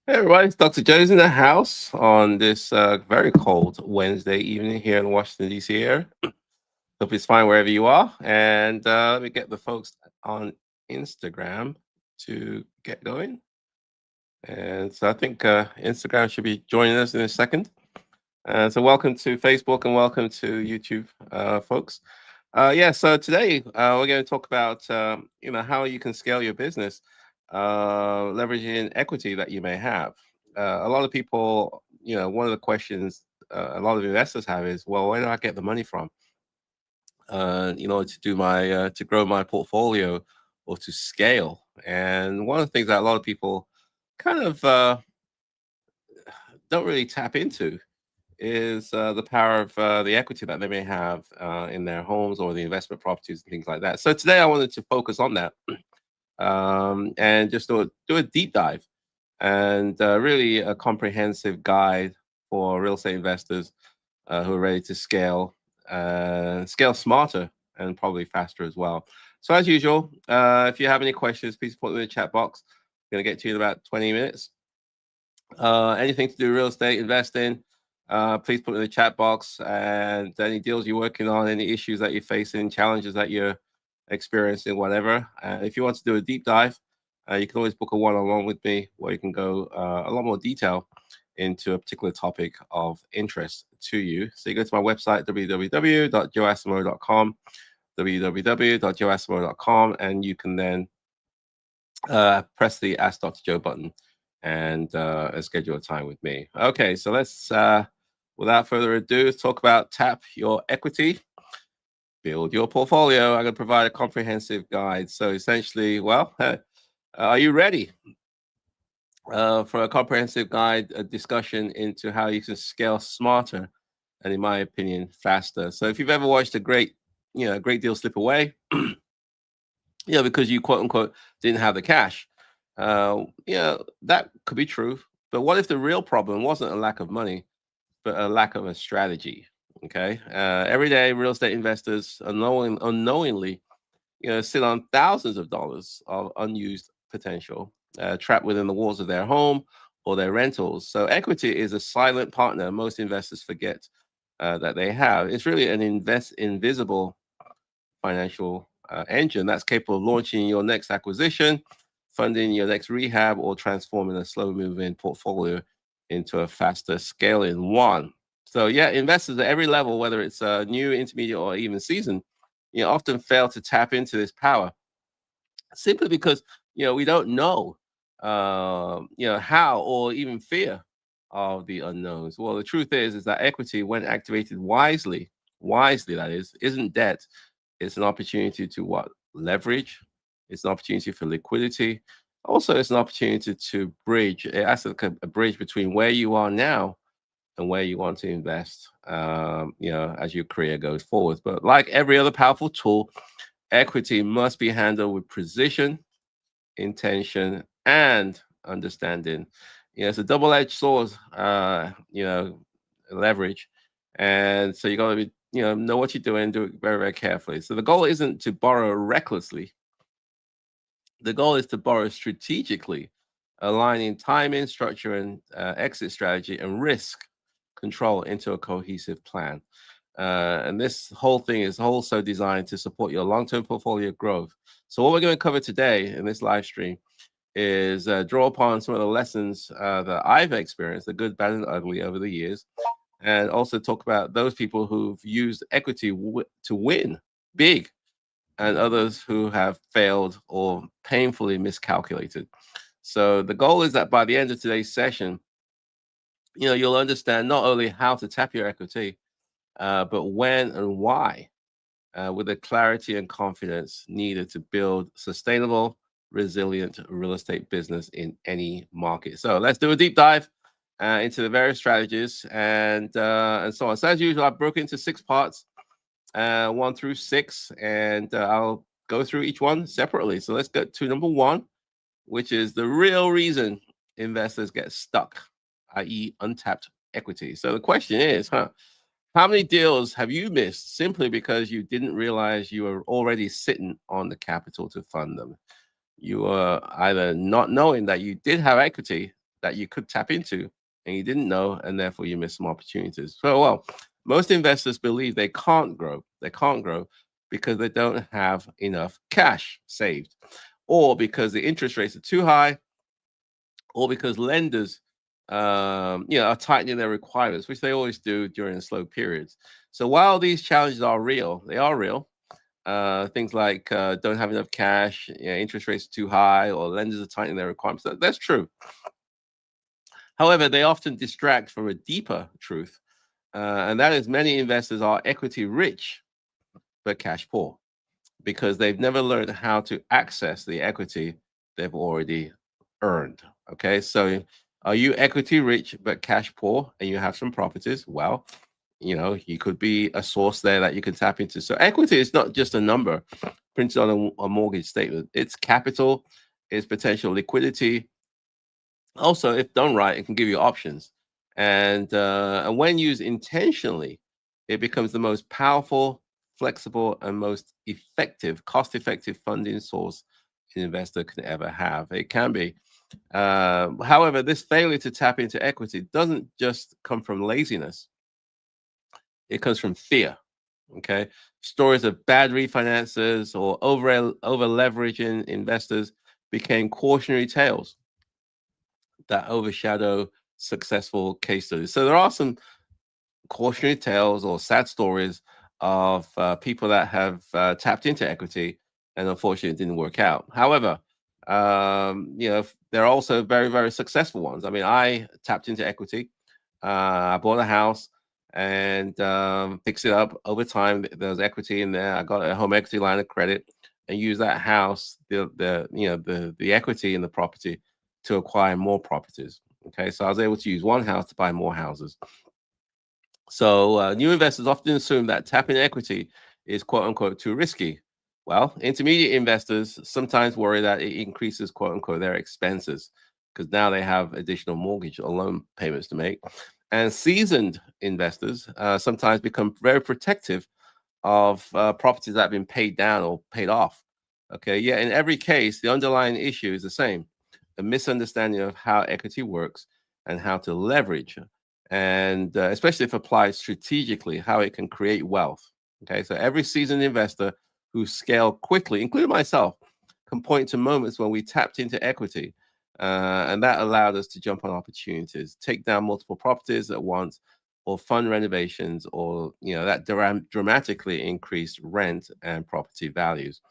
Hey everybody, it's Dr. Joe's in the house on this very cold Wednesday evening here in Washington, D.C. area. Hope it's fine wherever you are. And let me get the folks on Instagram to get going. And so I think Instagram should be joining us in a second. So welcome to Facebook and welcome to YouTube, folks. Yeah, so today we're going to talk about how you can scale your business, leveraging equity that you may have. A lot of people, one of the questions a lot of investors have is, well, where do I get the money from? To do my to grow my portfolio or to scale. And one of the things that a lot of people kind of don't really tap into is the power of the equity that they may have in their homes or the investment properties and things like that. So today I wanted to focus on that and just do a deep dive and really a comprehensive guide for real estate investors who are ready to scale smarter and probably faster as well. So as usual, if you have any questions, please put them in the chat box. I'm going to get to you in about 20 minutes. Anything to do with real estate investing, please put it in the chat box. And any deals you're working on, any issues that you're facing, challenges that you're experiencing, whatever. If you want to do a deep dive, you can always book a one-on-one with me where you can go a lot more detail into a particular topic of interest to you. So you go to my website, www.joeassimo.com, www.joeassimo.com, and you can then press the Ask Dr. Joe button and schedule a time with me. Okay, so let's, without further ado, let's talk about tap your equity, build your portfolio. I'm going to provide a comprehensive guide. So essentially, well, are you ready for a comprehensive guide, a discussion into how you can scale smarter and, in my opinion, faster? So if you've ever watched a great deal slip away, because you quote unquote didn't have the cash. That could be true. But what if the real problem wasn't a lack of money, but a lack of a strategy? Okay. Every day, real estate investors unknowingly, sit on thousands of dollars of unused potential, trapped within the walls of their home or their rentals. So equity is a silent partner most investors forget that they have. It's really an invisible financial engine that's capable of launching your next acquisition, funding your next rehab, or transforming a slow moving portfolio into a faster scaling one. So, yeah, investors at every level, whether it's new, intermediate, or even seasoned, often fail to tap into this power simply because we don't know how or even fear of the unknowns. Well, the truth is that equity, when activated wisely that is, isn't debt. It's an opportunity to what? Leverage. It's an opportunity for liquidity. Also, it's an opportunity to bridge. It acts like a bridge between where you are now and where you want to invest, as your career goes forward. But like every other powerful tool, equity must be handled with precision, intention, and understanding. It's a double-edged sword, leverage. And so you got to be, know what you're doing, do it very, very carefully. So the goal isn't to borrow recklessly. The goal is to borrow strategically, aligning timing, structure, and exit strategy and risk control into a cohesive plan. And this whole thing is also designed to support your long-term portfolio growth. So what we're going to cover today in this live stream is draw upon some of the lessons that I've experienced, the good, bad, and ugly over the years, and also talk about those people who've used equity to win big and others who have failed or painfully miscalculated. So the goal is that by the end of today's session, you'll understand not only how to tap your equity, but when and why, with the clarity and confidence needed to build sustainable, resilient real estate business in any market. So let's do a deep dive into the various strategies and so on. So as usual, I've broken into 6 parts, 1 through 6, and I'll go through each one separately. So let's get to number 1, which is the real reason investors get stuck, i.e., untapped equity. So the question is, how many deals have you missed simply because you didn't realize you were already sitting on the capital to fund them? You were either not knowing that you did have equity that you could tap into and you didn't know, and therefore you missed some opportunities. So, well, most investors believe they can't grow. They can't grow because they don't have enough cash saved, or because the interest rates are too high, or because lenders, are tightening their requirements, which they always do during slow periods. So while these challenges are real, they are real. Things like don't have enough cash, interest rates are too high, or lenders are tightening their requirements. That's true. However, they often distract from a deeper truth, and that is many investors are equity rich but cash poor because they've never learned how to access the equity they've already earned. Okay, so are you equity rich but cash poor and you have some properties? Well, you could be a source there that you can tap into. So equity is not just a number printed on a mortgage statement. It's capital, it's potential liquidity. Also, if done right, it can give you options. And when used intentionally, it becomes the most powerful, flexible, and most effective, cost-effective funding source an investor can ever have. It can be. However, this failure to tap into equity doesn't just come from laziness. It comes from fear. Okay, stories of bad refinances or over leveraging investors became cautionary tales that overshadow successful case studies. So there are some cautionary tales or sad stories of people that have tapped into equity and unfortunately it didn't work out. However, there are also very, very successful ones. I mean, I tapped into equity. I bought a house and fixed it up over time. There was equity in there. I got a home equity line of credit and used that house, the equity in the property to acquire more properties. Okay, so I was able to use one house to buy more houses. So new investors often assume that tapping equity is quote unquote too risky. Well, intermediate investors sometimes worry that it increases quote unquote their expenses because now they have additional mortgage or loan payments to make. And seasoned investors sometimes become very protective of properties that have been paid down or paid off. Okay, yeah, in every case, the underlying issue is the same: a misunderstanding of how equity works and how to leverage, and especially if applied strategically, how it can create wealth. Okay, so every seasoned investor who scaled quickly, including myself, can point to moments when we tapped into equity. And that allowed us to jump on opportunities, take down multiple properties at once, or fund renovations, or that dramatically increased rent and property values.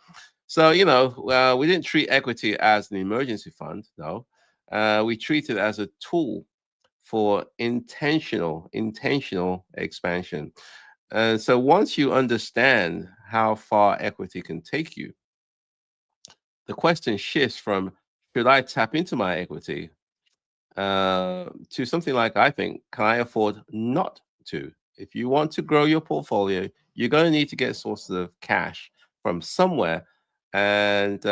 So we didn't treat equity as an emergency fund. No, we treat it as a tool for intentional expansion. And so once you understand how far equity can take you, the question shifts from should I tap into my equity to something like, I think, can I afford not to? If you want to grow your portfolio, you're going to need to get sources of cash from somewhere. And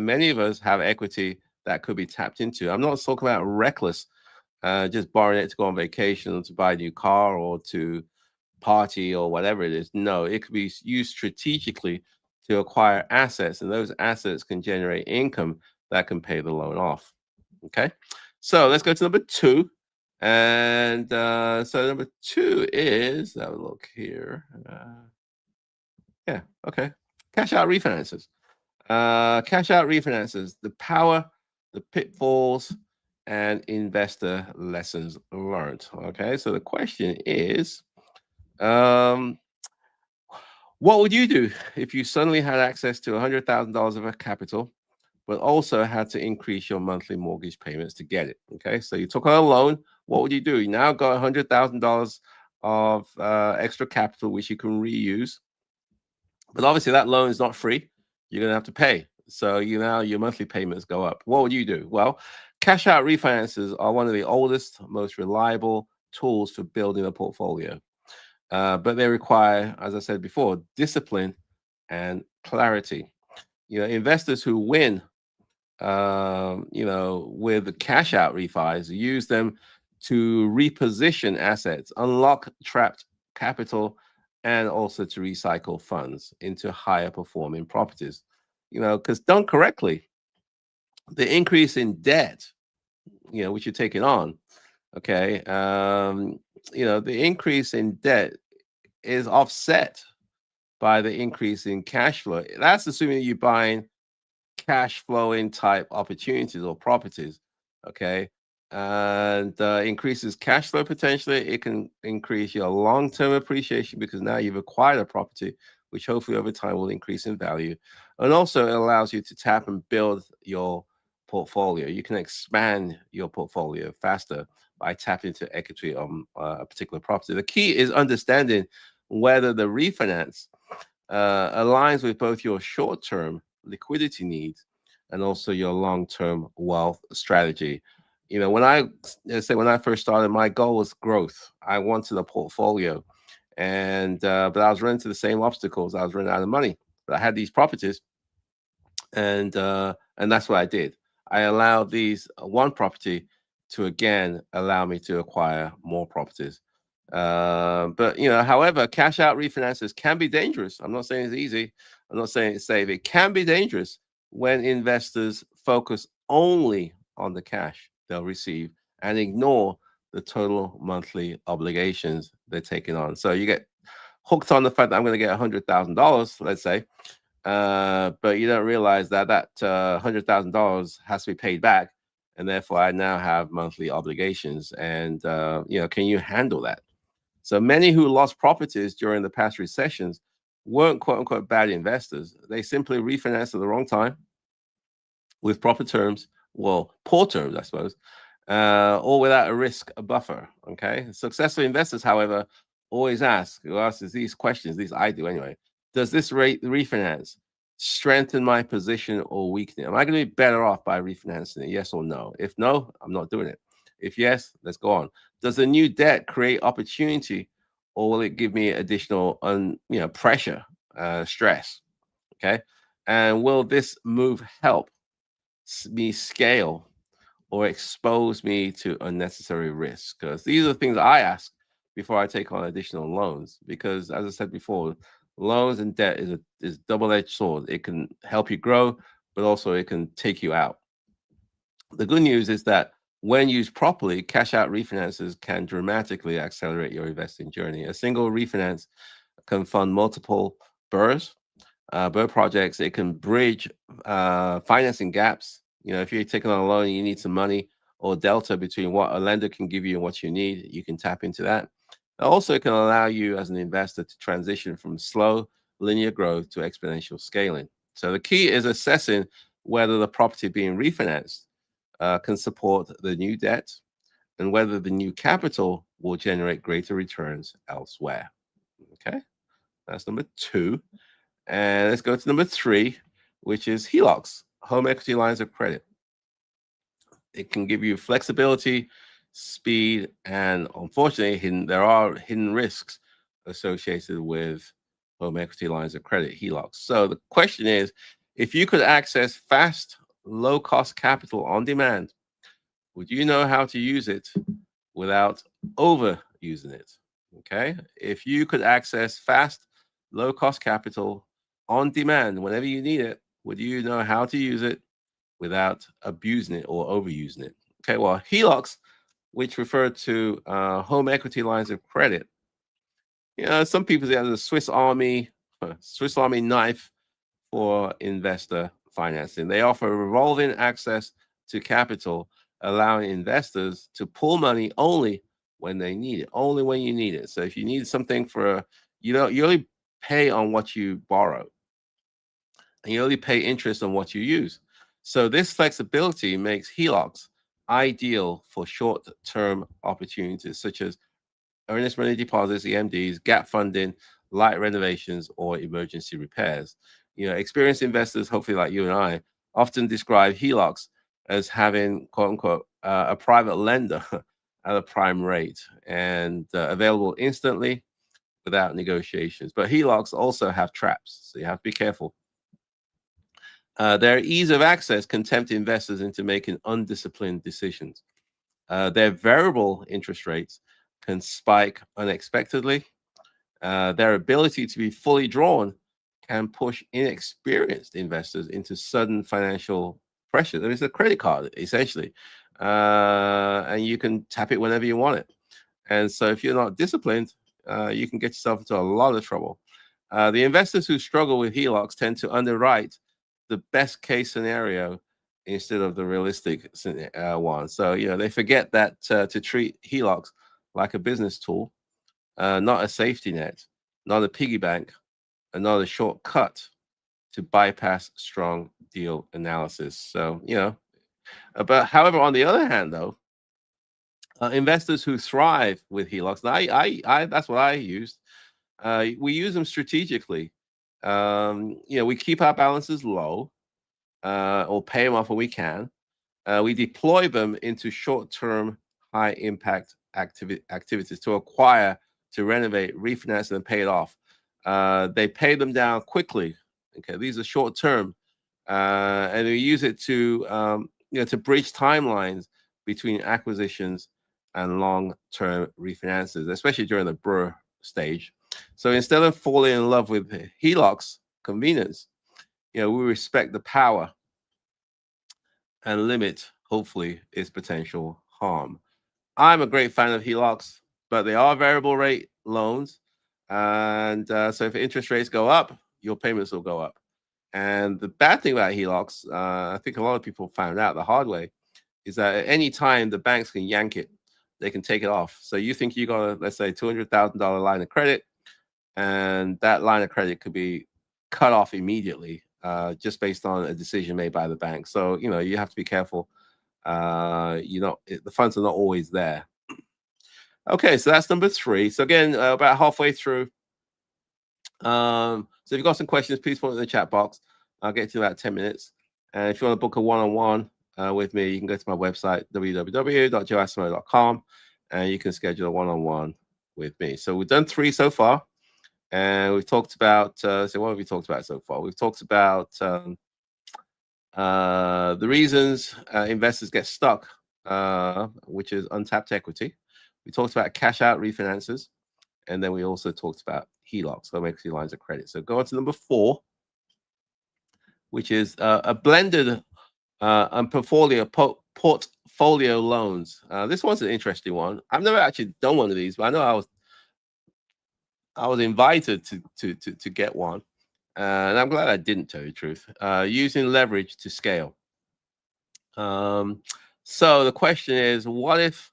many of us have equity that could be tapped into. I'm not talking about reckless, just borrowing it to go on vacation, to buy a new car, or to party, or whatever it is. No, it could be used strategically to acquire assets, and those assets can generate income that can pay the loan off. Okay, so let's go to number two. And so number two is, have a look here. Yeah, okay. Cash out refinances. Cash out refinances, the power, the pitfalls, and investor lessons learned. Okay, so the question is, um, what would you do if you suddenly had access to $100,000 of a capital, but also had to increase your monthly mortgage payments to get it? Okay, so you took out a loan. What would you do? You now got $100,000 of extra capital, which you can reuse. But obviously, that loan is not free. You're going to have to pay. So your monthly payments go up. What would you do? Well, cash out refinances are one of the oldest, most reliable tools for building a portfolio. But they require, as I said before, discipline and clarity. Investors who win, with the cash out refis, use them to reposition assets, unlock trapped capital, and also to recycle funds into higher performing properties. Because done correctly, the increase in debt, which you're taking on. Okay, the increase in debt is offset by the increase in cash flow. That's assuming you're buying cash flowing type opportunities or properties. Okay. And increases cash flow potentially. It can increase your long term appreciation because now you've acquired a property, which hopefully over time will increase in value. And also, it allows you to tap and build your portfolio. You can expand your portfolio faster by tapping into equity on a particular property. The key is understanding whether the refinance aligns with both your short term liquidity needs and also your long term wealth strategy. When I first started, my goal was growth. I wanted a portfolio, and but I was running into the same obstacles. I was running out of money, but I had these properties, and that's what I did. I allowed these one property to again allow me to acquire more properties. But however, cash out refinances can be dangerous. I'm not saying it's easy. I'm not saying it's safe. It can be dangerous when investors focus only on the cash they'll receive and ignore the total monthly obligations they're taking on. So you get hooked on the fact that I'm going to get $100,000, let's say, but you don't realize that $100,000 has to be paid back, and therefore I now have monthly obligations. And can you handle that? So many who lost properties during the past recessions weren't quote unquote bad investors. They simply refinanced at the wrong time with proper terms, well, poor terms, I suppose, or without a risk buffer. Okay. Successful investors, however, always ask, who asks these questions, these I do anyway. Does this rate refinance strengthen my position or weaken it? Am I going to be better off by refinancing it? Yes or no? If no, I'm not doing it. If yes, let's go on. Does the new debt create opportunity, or will it give me additional pressure, stress? Okay. And will this move help me scale or expose me to unnecessary risk? Because these are the things I ask before I take on additional loans. Because as I said before, loans and debt is double-edged sword. It can help you grow, but also it can take you out. The good news is that when used properly, cash out refinances can dramatically accelerate your investing journey. A single refinance can fund multiple BRRRR projects. It can bridge financing gaps. If you're taking on a loan, you need some money or delta between what a lender can give you and what you need. You can tap into that. Also, it can allow you as an investor to transition from slow linear growth to exponential scaling. So the key is assessing whether the property being refinanced can support the new debt and whether the new capital will generate greater returns elsewhere. Okay, that's number two. And let's go to number three, which is HELOCs, home equity lines of credit. It can give you flexibility, speed, and unfortunately, there are hidden risks associated with home equity lines of credit, HELOCs. So the question is, if you could access fast, low-cost capital on demand, would you know how to use it without overusing it? Okay. If you could access fast, low cost capital on demand whenever you need it, would you know how to use it without abusing it or overusing it? Okay. Well, HELOCs, which refer to home equity lines of credit, some people say the Swiss Army knife for investor financing. They offer revolving access to capital, allowing investors to pull money only when they need it, only when you need it. So if you need something you only pay on what you borrow, and you only pay interest on what you use. So this flexibility makes HELOCs ideal for short-term opportunities such as earnest money deposits, EMDs, gap funding, light renovations, or emergency repairs. Experienced investors, hopefully like you and I, often describe HELOCs as having, quote unquote, a private lender at a prime rate and available instantly without negotiations. But HELOCs also have traps, so you have to be careful. Their ease of access can tempt investors into making undisciplined decisions. Their variable interest rates can spike unexpectedly. Their ability to be fully drawn can push inexperienced investors into sudden financial pressure. There is a credit card, essentially. and you can tap it whenever you want it. And so if you're not disciplined, you can get yourself into a lot of trouble. The investors who struggle with HELOCs tend to underwrite the best case scenario instead of the realistic one. So, they forget that to treat HELOCs like a business tool, not a safety net, not a piggy bank, and not a shortcut to bypass strong deal analysis. So, but however, on the other hand, though, investors who thrive with HELOCs, and I that's what I used. We use them strategically. We keep our balances low, or pay them off when we can. We deploy them into short-term, high-impact activities to acquire, to renovate, refinance, and pay it off. They pay them down quickly. Okay, these are short-term, and we use it to bridge timelines between acquisitions and long-term refinances, especially during the BRRRR stage. So instead of falling in love with HELOCs convenience, we respect the power and limit, hopefully, its potential harm. I'm a great fan of HELOCs, but they are variable rate loans. And so if interest rates go up, your payments will go up. And the bad thing about HELOCs, I think a lot of people found out the hard way, is that at any time the banks can yank it. They can take it off. So you think you got a, let's say, $200,000 line of credit, and that line of credit could be cut off immediately, just based on a decision made by the bank. So you have to be careful. The funds are not always there. Okay, so that's number 3. So again, about halfway through. So if you've got some questions, please put it in the chat box. I'll get to you in about 10 minutes. And if you want to book a one-on-one with me, you can go to my website, www.joeasamoah.com, and you can schedule a one-on-one with me. So we've done 3 so far. And we've talked about, so what have we talked about so far? We've talked about the reasons investors get stuck, which is untapped equity. We talked about cash out refinances. And then we also talked about HELOCs, home equity lines of credit. So go on to number 4, which is a blended and portfolio loans. This one's an interesting one. I've never actually done one of these, but I know I was invited to get one, and I'm glad I didn't, tell you the truth. Using leverage to scale. So the question is, what if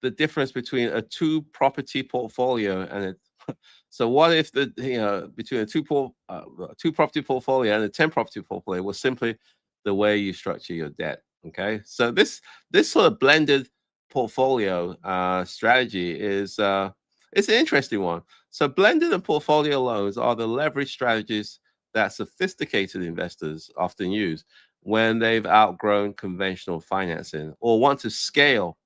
the difference between a 2-property portfolio and so what if between a 2-property portfolio and a 10-property portfolio was simply the way you structure your debt? Okay, so this sort of blended portfolio strategy is it's an interesting one. So blended and portfolio loans are the leverage strategies that sophisticated investors often use when they've outgrown conventional financing or want to scale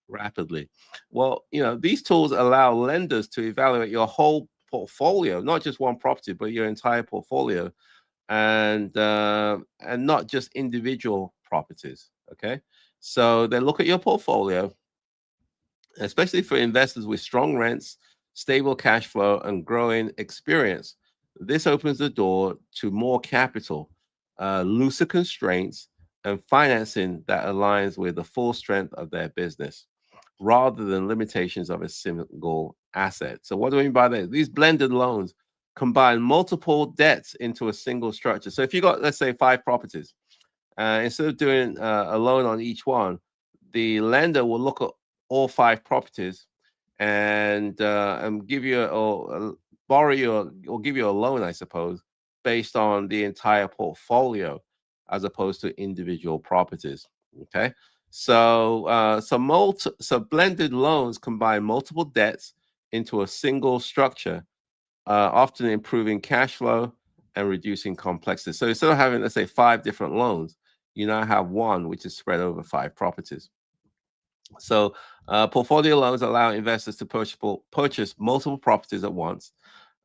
rapidly. Well, these tools allow lenders to evaluate your whole portfolio, not just one property, but your entire portfolio, and not just individual properties. Okay, so they look at your portfolio, especially for investors with strong rents, stable cash flow, and growing experience. This opens the door to more capital, looser constraints, and financing that aligns with the full strength of their business, rather than limitations of a single asset. So what do I mean by that? These blended loans combine multiple debts into a single structure. So if you got, let's say, 5 properties, instead of doing a loan on each one, the lender will look at all 5 properties and give you or borrow you or give you a loan, I suppose, based on the entire portfolio as opposed to individual properties. Okay, so so blended loans combine multiple debts into a single structure, often improving cash flow and reducing complexity. So instead of having, let's say, 5 different loans, you now have one which is spread over 5 properties. So portfolio loans allow investors to purchase multiple properties at once,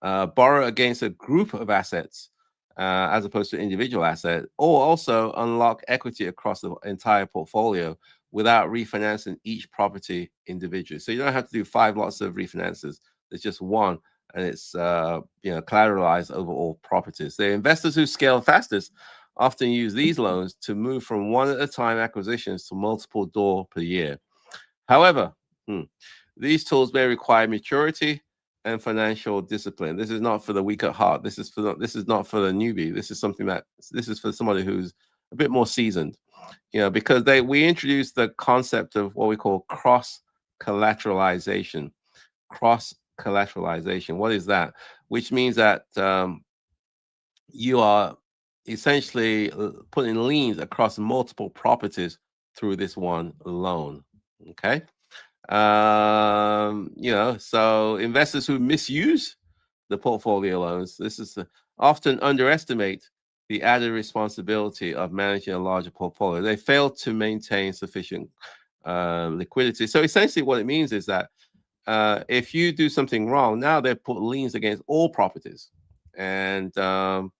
borrow against a group of assets as opposed to individual asset, or also unlock equity across the entire portfolio without refinancing each property individually. So you don't have to do 5 lots of refinances. There's just one, and it's collateralized over all properties. The investors who scale fastest often use these loans to move from one at a time acquisitions to multiple door per year. However, these tools may require maturity and financial discipline. This is not for the weak at heart. This is not for the newbie. This is for somebody who's a bit more seasoned. Because we introduced the concept of what we call cross collateralization. Cross collateralization. What is that? Which means that you are essentially putting liens across multiple properties through this one loan. Okay. So investors who misuse the portfolio loans, often underestimate the added responsibility of managing a larger portfolio. They fail to maintain sufficient liquidity. So essentially what it means is that if you do something wrong, now they put liens against all properties. And and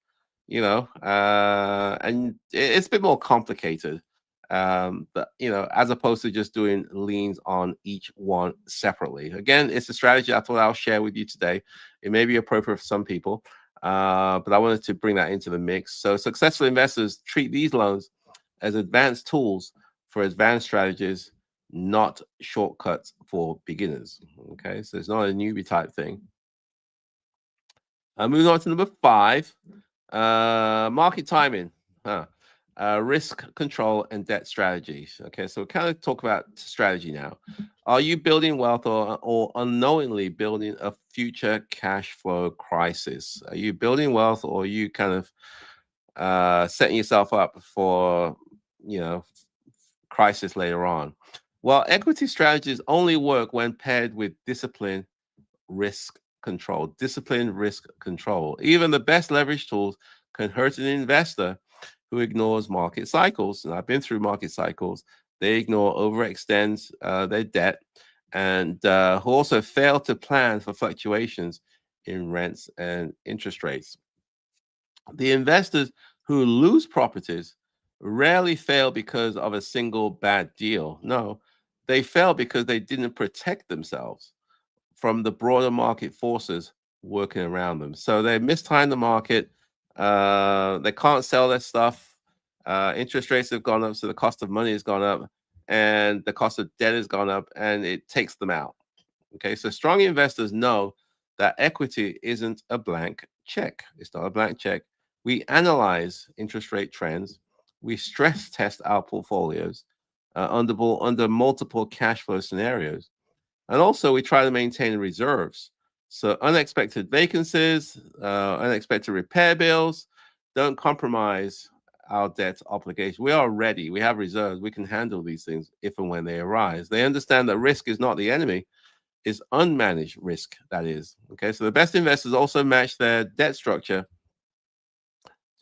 it's a bit more complicated. But as opposed to just doing liens on each one separately. Again, it's a strategy I thought I'll share with you today. It may be appropriate for some people, but I wanted to bring that into the mix. So successful investors treat these loans as advanced tools for advanced strategies, not shortcuts for beginners. Okay, so it's not a newbie type thing. Moving on to number 5, market timing, risk control and debt strategies. Okay, so we kind of talk about strategy now. Are you building wealth or unknowingly building a future cash flow crisis? Are you building wealth, or are you kind of setting yourself up for, crisis later on? Well, equity strategies only work when paired with discipline, risk control. Discipline, risk control. Even the best leverage tools can hurt an investor who ignores market cycles. And I've been through market cycles. They ignore, overextends their debt, and who also fail to plan for fluctuations in rents and interest rates. The investors who lose properties rarely fail because of a single bad deal. No, they fail because they didn't protect themselves from the broader market forces working around them. So they mistime the market. They can't sell their stuff. Interest rates have gone up, so the cost of money has gone up, and the cost of debt has gone up, and it takes them out. Okay, so strong investors know that equity isn't a blank check. It's not a blank check. We analyze interest rate trends. We stress test our portfolios under multiple cash flow scenarios. And also, we try to maintain reserves. So unexpected vacancies, unexpected repair bills, don't compromise our debt obligation. We are ready. We have reserves. We can handle these things if and when they arise. They understand that risk is not the enemy. It's unmanaged risk, that is. Okay, so the best investors also match their debt structure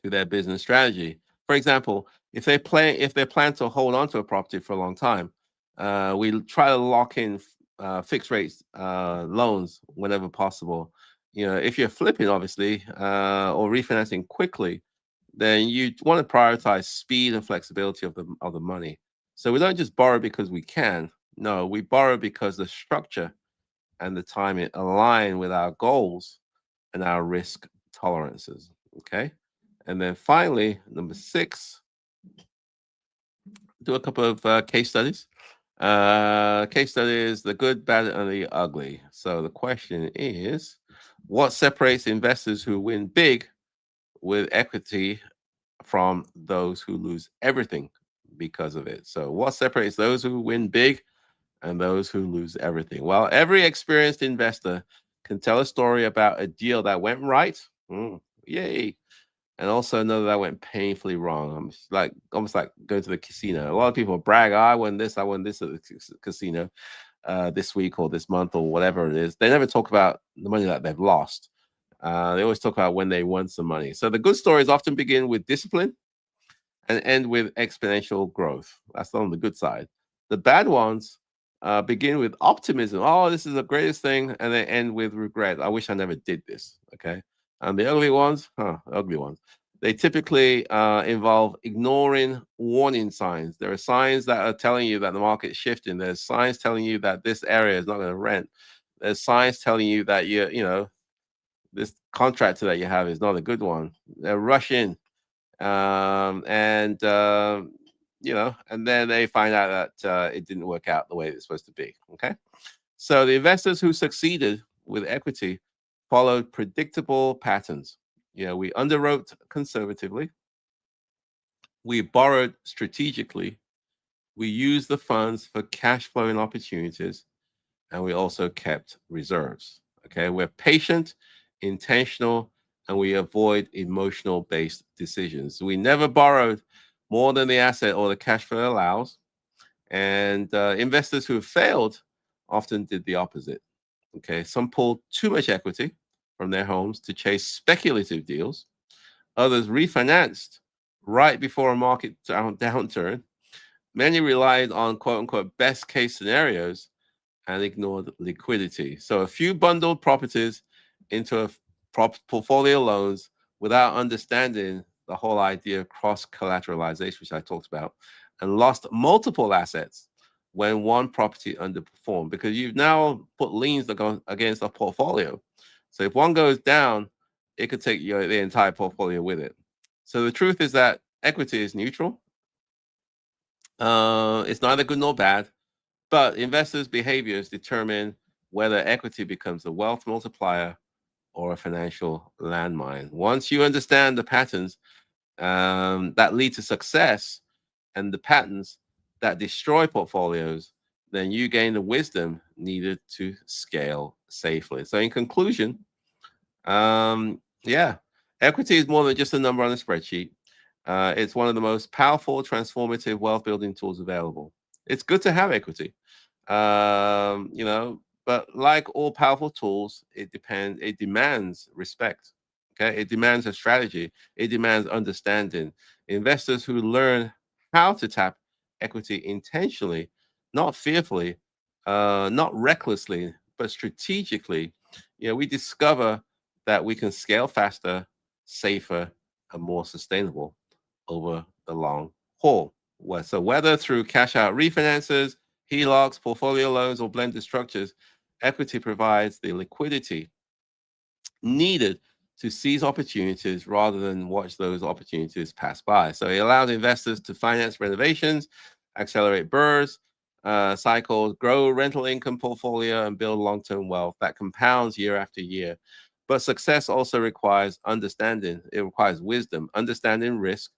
to their business strategy. For example, if they plan to hold on to a property for a long time, we try to lock in fixed rates loans whenever possible. If you're flipping, obviously, or refinancing quickly, then you want to prioritize speed and flexibility of the money. So we don't just borrow because we can. No, we borrow because the structure and the timing align with our goals and our risk tolerances. Okay. And then finally, number 6, do a couple of case studies. Case studies, the good, bad, and the ugly. So the question is, what separates investors who win big with equity from those who lose everything because of it? So what separates those who win big and those who lose everything? Well, every experienced investor can tell a story about a deal that went right. Yay. And also another that went painfully wrong. Almost like going to the casino. A lot of people brag, I won this at the casino this week or this month or whatever it is. They never talk about the money that they've lost. They always talk about when they won some money. So the good stories often begin with discipline and end with exponential growth. That's on the good side. The bad ones begin with optimism. Oh, this is the greatest thing. And they end with regret. I wish I never did this. Okay. And the ugly ones, they typically involve ignoring warning signs. There are signs that are telling you that the market's shifting. There's signs telling you that this area is not going to rent. There's signs telling you that this contractor that you have is not a good one. They rush in And and then they find out that it didn't work out the way it's supposed to be. Okay, so the investors who succeeded with equity followed predictable patterns. We underwrote conservatively, we borrowed strategically, we used the funds for cash flowing opportunities, and we also kept reserves. Okay, we're patient, intentional, and we avoid emotional based decisions. We never borrowed more than the asset or the cash flow allows. And investors who have failed often did the opposite. Okay, some pulled too much equity from their homes to chase speculative deals. Others refinanced right before a market downturn. Many relied on quote unquote best case scenarios and ignored liquidity. So a few bundled properties into a portfolio loans without understanding the whole idea of cross collateralization, which I talked about, and lost multiple assets when one property underperformed because you've now put liens against a portfolio. So if one goes down, it could take the entire portfolio with it. So the truth is that equity is neutral. It's neither good nor bad. But investors' behaviors determine whether equity becomes a wealth multiplier or a financial landmine. Once you understand the patterns that lead to success and the patterns that destroy portfolios, then you gain the wisdom needed to scale safely. So, in conclusion, yeah, equity is more than just a number on a spreadsheet. It's one of the most powerful, transformative wealth building tools available. It's good to have equity, but like all powerful tools, it demands respect. Okay, it demands a strategy, it demands understanding. Investors who learn how to tap equity intentionally, not fearfully, not recklessly, but strategically, we discover that we can scale faster, safer, and more sustainable over the long haul. So whether through cash out refinances, HELOCs, portfolio loans, or blended structures, equity provides the liquidity needed to seize opportunities rather than watch those opportunities pass by. So it allows investors to finance renovations, accelerate BRRRRs, cycles, grow rental income portfolio, and build long-term wealth that compounds year after year. But success also requires understanding. It requires wisdom, understanding risk,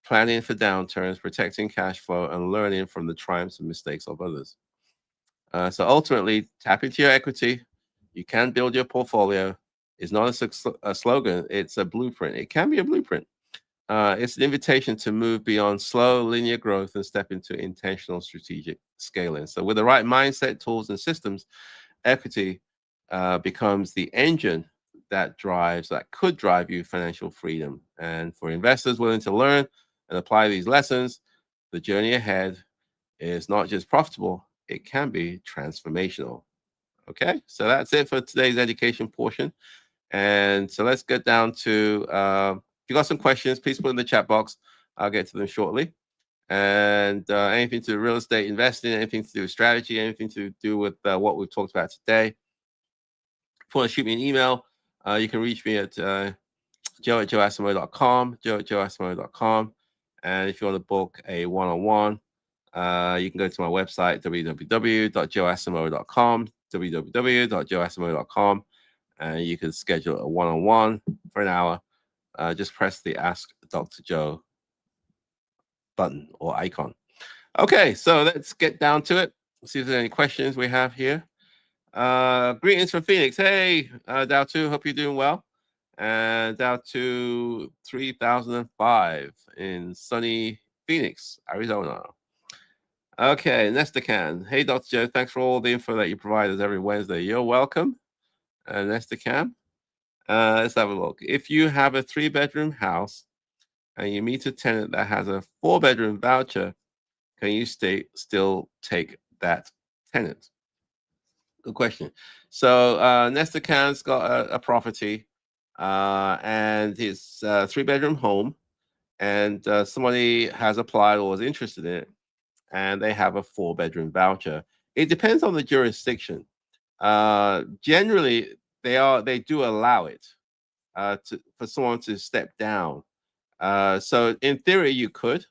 planning for downturns, protecting cash flow, and learning from the triumphs and mistakes of others. So ultimately, tap into your equity. You can build your portfolio. It's not a slogan, it's a blueprint. It can be a blueprint. It's an invitation to move beyond slow linear growth and step into intentional strategic scaling. So, with the right mindset, tools, and systems, equity becomes the engine that could drive you financial freedom. And for investors willing to learn and apply these lessons, the journey ahead is not just profitable, it can be transformational. Okay, so that's it for today's education portion. And so let's get down to if you got some questions, please put in the chat box. I'll get to them shortly. And anything to do with real estate investing, anything to do with strategy, anything to do with what we've talked about today. If you want to shoot me an email, you can reach me at joe@joeasamoah.com, joe@joeasamoah.com. And if you want to book a one-on-one, you can go to my website, www.joeasamoah.com, www.joeasamoah.com, and you can schedule a one-on-one for an hour. Just press the Ask Dr. Joe button or icon. Okay, so let's get down to it. See if there's any questions we have here. Greetings from Phoenix. Hey, Dow 2, hope you're doing well. And Dow 2 3005 in sunny Phoenix, Arizona. Okay, Nestacan. Hey, Dr. Joe, thanks for all the info that you provide us every Wednesday. You're welcome, Nestacan. Let's have a look. If you have a 3-bedroom house and you meet a tenant that has a 4-bedroom voucher, can you still take that tenant? Good question. So Nestor Khan's got a property and it's a 3-bedroom home, and somebody has applied or is interested in it, and they have a 4-bedroom voucher. It depends on the jurisdiction. Generally, they do allow it for someone to step down So in theory, you could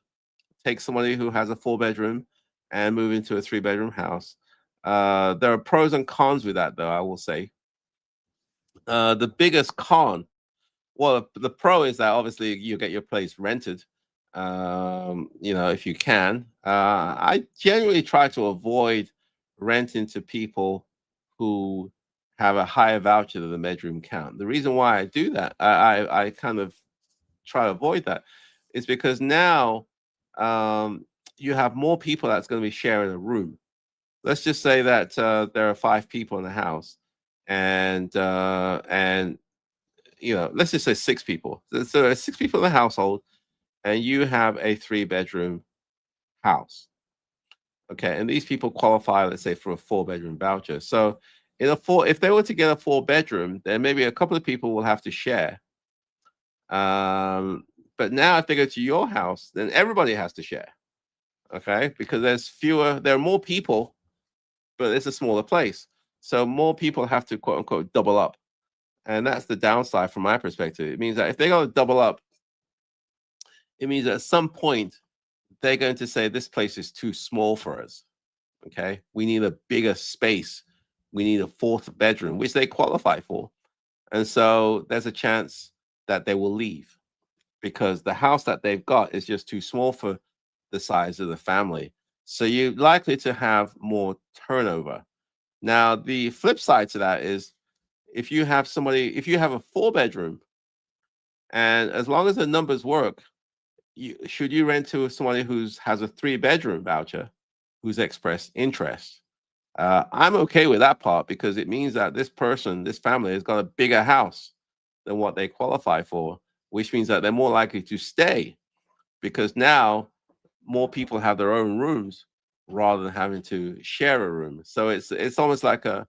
take somebody who has a 4-bedroom and move into a 3-bedroom house. There are pros and cons with that, though, I will say. The biggest con, well, the pro is that obviously you get your place rented, if you can. I generally try to avoid renting to people who have a higher voucher than the bedroom count. The reason why I do that, I kind of try to avoid that, is because now you have more people that's going to be sharing a room. Let's just say that there are 5 people in the house, and let's just say 6 people. So there are 6 people in the household, and you have a 3-bedroom house. Okay, and these people qualify, let's say, for a 4-bedroom voucher. So if they were to get a 4-bedroom, then maybe a couple of people will have to share. But now if they go to your house, then everybody has to share. Okay, because there are more people, but it's a smaller place. So more people have to quote unquote double up. And that's the downside from my perspective. It means that if they go double up, it means at some point they're going to say this place is too small for us. Okay, we need a bigger space. We need a 4th bedroom, which they qualify for. And so there's a chance that they will leave because the house that they've got is just too small for the size of the family. So you're likely to have more turnover. Now, the flip side to that is if you have a 4-bedroom, and as long as the numbers work, should you rent to somebody who has a 3-bedroom voucher who's expressed interest? I'm okay with that part because it means that this family, has got a bigger house than what they qualify for, which means that they're more likely to stay because now more people have their own rooms rather than having to share a room. So it's almost like um,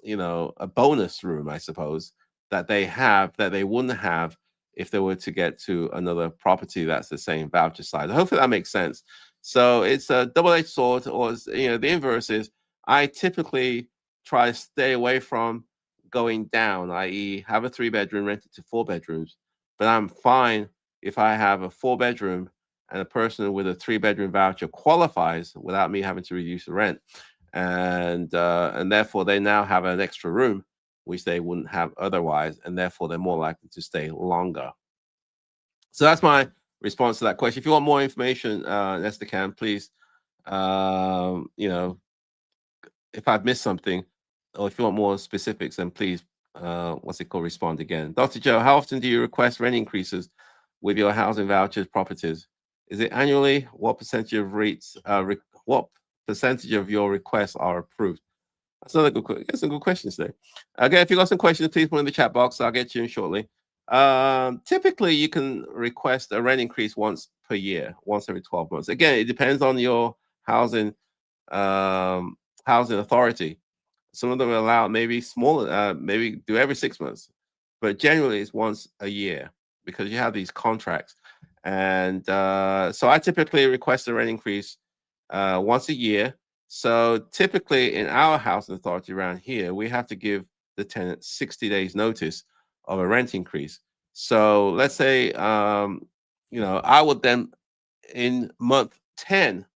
a bonus room, I suppose, that they have that they wouldn't have if they were to get to another property that's the same voucher size. Hopefully that makes sense. So it's a double-edged sword, or the inverse is I typically try to stay away from going down, i.e., have a 3-bedroom rented to 4 bedrooms. But I'm fine if I have a 4-bedroom and a person with a 3-bedroom voucher qualifies without me having to reduce the rent, and therefore they now have an extra room which they wouldn't have otherwise, and therefore they're more likely to stay longer. So that's my response to that question. If you want more information, Esther Can, please, if I've missed something, or if you want more specifics, then please, respond again. Dr. Joe, how often do you request rent increases with your housing vouchers properties? Is it annually? What percentage of what percentage of your requests are approved? That's another good. That's some good questions there. Again, if you got some questions, please put in the chat box. I'll get you in shortly. Typically, you can request a rent increase once per year, once every 12 months. Again, it depends on your housing authority. Some of them allow maybe smaller, maybe do every 6 months, but generally it's once a year because you have these contracts. And so I typically request a rent increase once a year. So typically in our housing authority around here, we have to give the tenant 60 days notice of a rent increase. So let's say, I would then in month 10,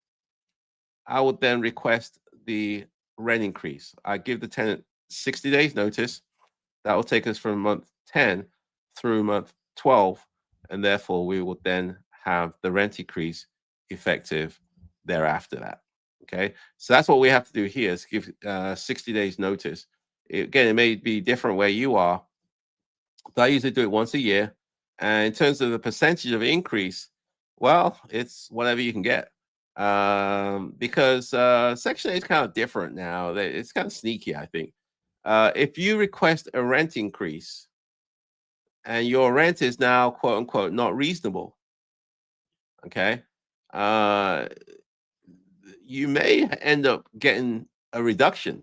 I would then request the rent increase. I give the tenant 60 days notice. That will take us from month 10 through month 12. And therefore, we will then have the rent increase effective thereafter that. Okay. So that's what we have to do here is give 60 days notice. Again, it may be different where you are, but I usually do it once a year. And in terms of the percentage of increase, well, it's whatever you can get. Because Section 8 is kind of different now. It's kind of sneaky, I think. If you request a rent increase and your rent is now, quote unquote, not reasonable, okay, you may end up getting a reduction,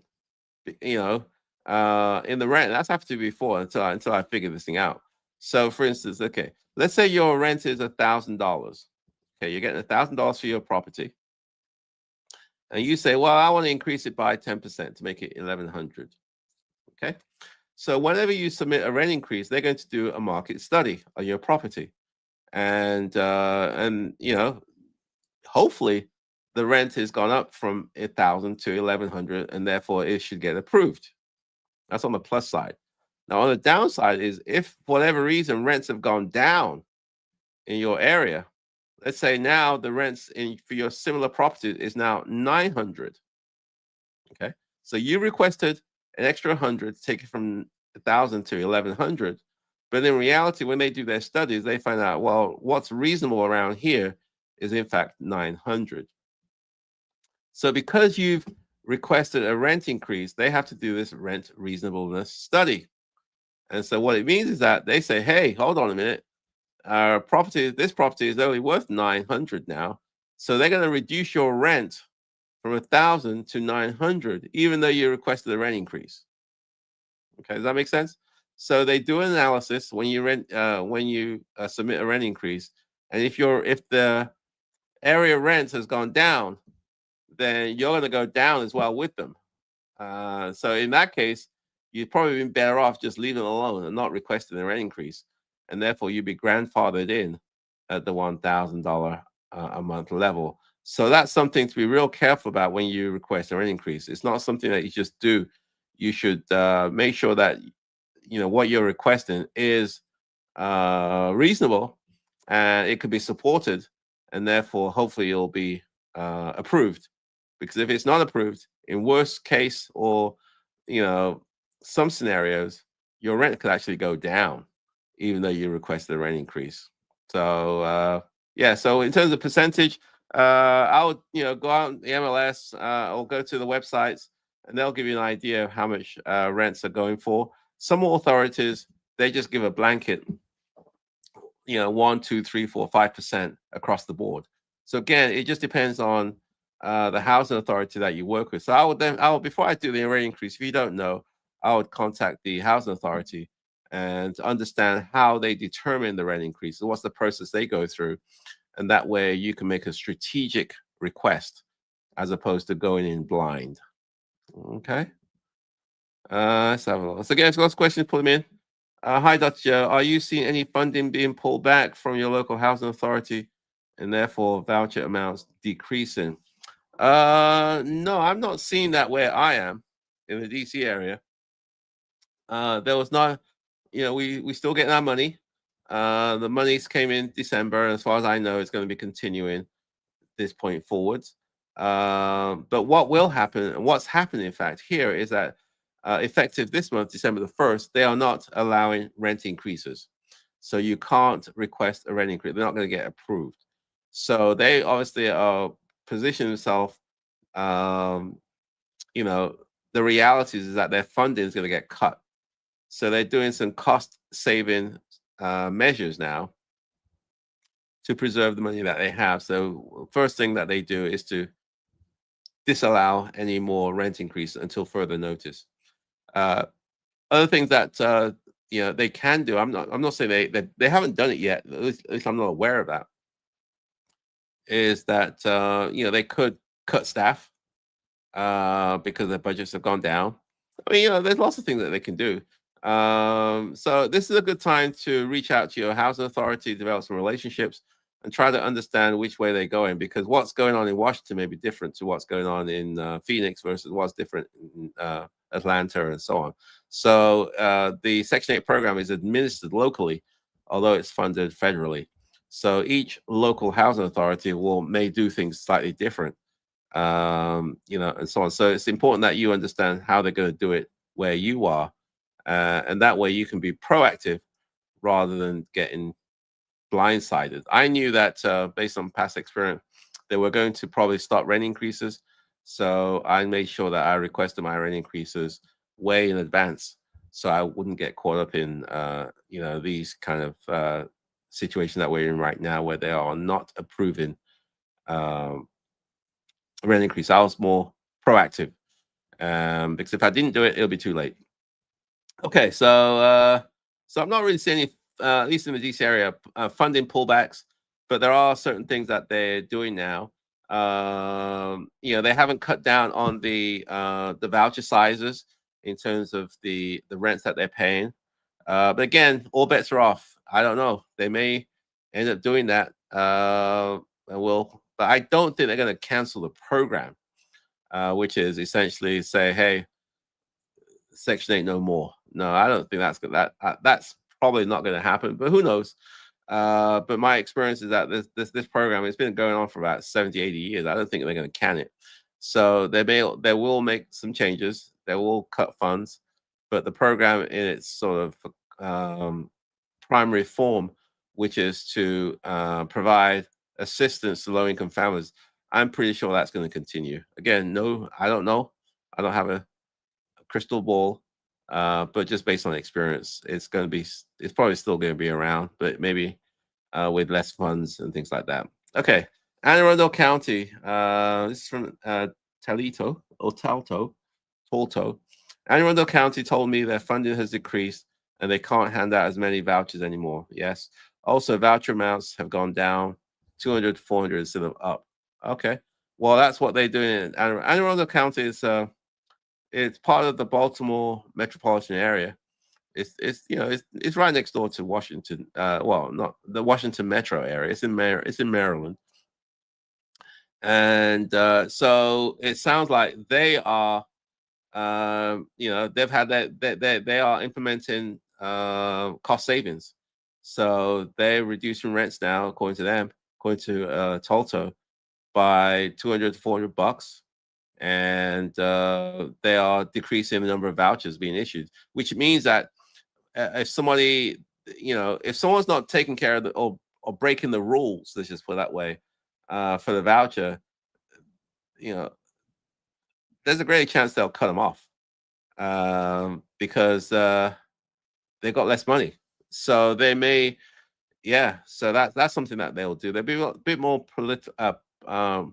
in the rent. That's happened to me before until I figure this thing out. So, for instance, okay, let's say your rent is $1,000. Okay, you're getting $1,000 for your property, and you say, "Well, I want to increase it by 10% to make it 1,100." Okay, So whenever you submit a rent increase, they're going to do a market study on your property, and hopefully the rent has gone up from 1,000 to 1,100, and therefore it should get approved. That's on the plus side. Now, on the downside is if for whatever reason rents have gone down in your area, let's say now the rents for your similar property is now 900. Okay, so you requested an extra 100 to take it from 1,000 to 1,100, but in reality, when they do their studies, they find out, well, what's reasonable around here is in fact 900. So because you've requested a rent increase, they have to do this rent reasonableness study. And so what it means is that they say, hey, hold on a minute, this property is only worth 900 now. So they're going to reduce your rent from 1,000 to 900, even though you requested a rent increase. Okay, does that make sense? So they do an analysis when you submit a rent increase, and if the area rent has gone down, then you're going to go down as well with them. So in that case, you'd probably been better off just leaving it alone and not requesting a rent increase, and therefore you'd be grandfathered in at the $1,000 a month level. So that's something to be real careful about when you request a rent increase. It's not something that you just do. You should make sure that what you're requesting is reasonable and it could be supported, and therefore hopefully it'll be approved. Because if it's not approved, in worst case or some scenarios, your rent could actually go down, even though you requested a rent increase. So yeah, so in terms of percentage, I would go out on the MLS or go to the websites, and they'll give you an idea of how much rents are going for. Some authorities, they just give a blanket 1, 2, 3, 4, 5% across the board. So again, it just depends on the housing authority that you work with. So I would before I do the rate increase, if you don't know, I would contact the housing authority and understand how they determine the rent increase. So what's the process they go through, and that way you can make a strategic request as opposed to going in blind. Okay. Let's have a look. So again, if last questions, put them in. Hi, Dr. Joe. Are you seeing any funding being pulled back from your local housing authority and therefore voucher amounts decreasing? No, I'm not seeing that where I am in the DC area. There was not, we still getting our money. The monies came in December, and as far as I know, it's going to be continuing this point forwards. But what will happen, and what's happening, in fact, here is that effective this month, December the 1st, they are not allowing rent increases. So you can't request a rent increase. They're not going to get approved. So they obviously are positioning themselves, the reality is that their funding is going to get cut. So they're doing some cost saving measures now to preserve the money that they have. So first thing that they do is to disallow any more rent increase until further notice. Other things that they can do. I'm not saying they haven't done it yet. At least I'm not aware of that. Is that they could cut staff because their budgets have gone down. I mean, there's lots of things that they can do. So this is a good time to reach out to your housing authority, develop some relationships, and try to understand which way they're going, because what's going on in Washington may be different to what's going on in Phoenix versus what's different in Atlanta and so on. So the Section 8 program is administered locally, although it's funded federally. So each local housing authority may do things slightly different, and so on. So it's important that you understand how they're going to do it where you are, and that way you can be proactive rather than getting blindsided. I knew that based on past experience, they were going to probably start rent increases. So I made sure that I requested my rent increases way in advance, so I wouldn't get caught up in these kind of situation that we're in right now, where they are not approving rent increase. I was more proactive because if I didn't do it, it'll be too late. Okay, so I'm not really seeing any, at least in the DC area, funding pullbacks, but there are certain things that they're doing now. They haven't cut down on the voucher sizes in terms of the rents that they're paying. But again, all bets are off. I don't know. They may end up doing that. But I don't think they're going to cancel the program, which is essentially say, hey, Section 8 no more. No, I don't think that's probably not going to happen. But who knows? But my experience is that this program has been going on for about 70, 80 years. I don't think they're going to can it. So they will make some changes. They will cut funds, but the program in its sort of primary form, which is to provide assistance to low-income families, I'm pretty sure that's going to continue. Again, no, I don't know. I don't have a crystal ball, but just based on experience, it's probably still going to be around, but maybe with less funds and things like that. Okay, Anne Arundel County. This is from Talto. Anne Arundel County told me their funding has decreased and they can't hand out as many vouchers anymore. Yes. Also, voucher amounts have gone down 200 to 400 instead of up. Okay. Well, that's what they do in Anne Arundel County. It's part of the Baltimore metropolitan area. It's right next door to Washington. Well, not the Washington metro area. It's in Maryland, and so it sounds like they are. They've had they are implementing cost savings, so they're reducing rents now, according to them, according to Tolto, by $200 to $400. And they are decreasing the number of vouchers being issued, which means that if somebody, if someone's not taking care of or breaking the rules, let's just put it that way, for the voucher, there's a great chance they'll cut them off because they've got less money. So they may, yeah. So that's something that they'll do. They'll be a bit more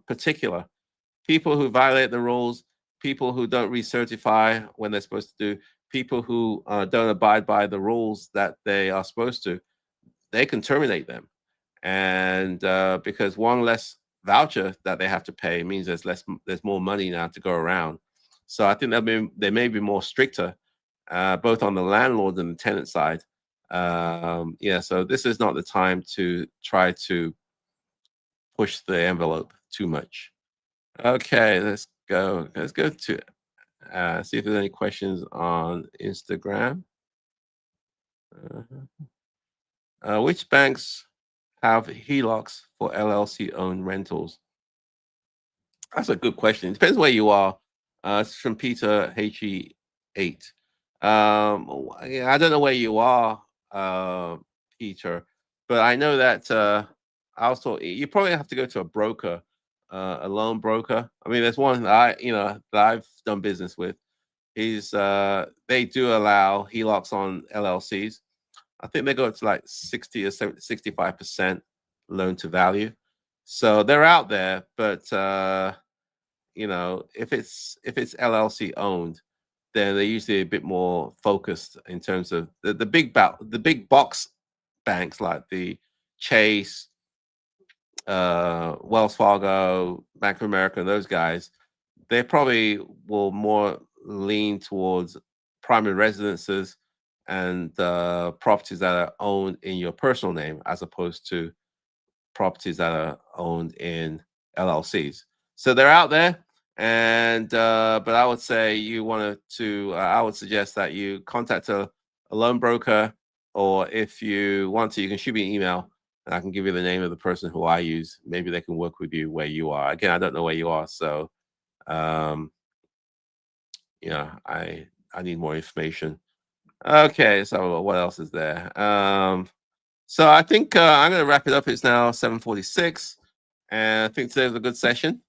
particular. People who violate the rules, people who don't recertify when they're supposed to do, people who don't abide by the rules that they are supposed to, they can terminate them. And because one less voucher that they have to pay means there's more money now to go around. So I think they may be more stricter, both on the landlord and the tenant side. So this is not the time to try to push the envelope too much. Okay, let's go. Let's go to see if there's any questions on Instagram. Which banks have HELOCs for LLC-owned rentals? That's a good question. It depends where you are. It's from Peter HE8. I don't know where you are, Peter, but I know that also you probably have to go to a broker, a loan broker. I mean, there's one that I've done business with. They do allow HELOCs on LLCs. I think they go to like 60 or 65% loan to value. So they're out there, but if it's LLC owned, then they're usually a bit more focused in terms of the big box banks like the Chase, Wells Fargo, Bank of America, and those guys. They probably will more lean towards primary residences and properties that are owned in your personal name as opposed to properties that are owned in LLCs. So they're out there, and but I would say I would suggest that you contact a loan broker, or if you want to, you can shoot me an email, and I can give you the name of the person who I use. Maybe they can work with you where you are. Again, I don't know where you are, so I need more information. Okay, so what else is there? So I think I'm going to wrap it up. It's now 7:46, and I think today was a good session.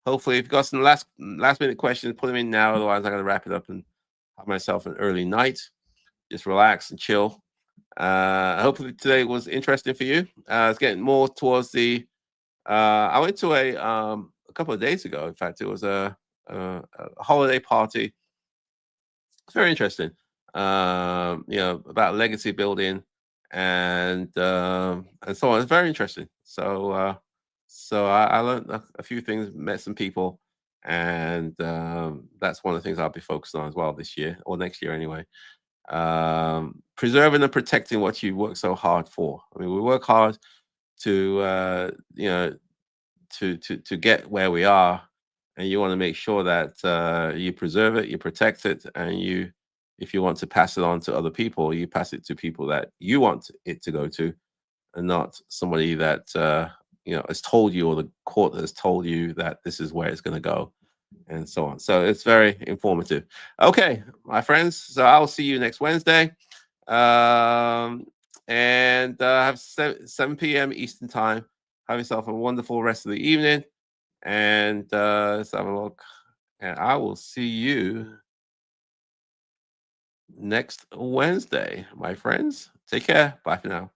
Hopefully, if you've got some last minute questions, put them in now. Otherwise, I'm going to wrap it up and have myself an early night. Just relax and chill. Hopefully, today was interesting for you. It's getting more towards the. I went to a couple of days ago. In fact, it was a holiday party. It's very interesting. About legacy building and so on. It's very interesting. So I learned a few things, met some people, And that's one of the things I'll be focused on as well this year, or next year anyway. Preserving and protecting what you work so hard for. I mean, we work hard to to get where we are, and you want to make sure that you preserve it, you protect it, and you, if you want to pass it on to other people, you pass it to people that you want it to go to, and not somebody that has told you, or the court has told you that this is where it's going to go, and so on. So it's very informative. Okay, my friends. So I'll see you next Wednesday. And have 7 p.m. Eastern time. Have yourself a wonderful rest of the evening. And let's have a look. And I will see you next Wednesday, my friends. Take care. Bye for now.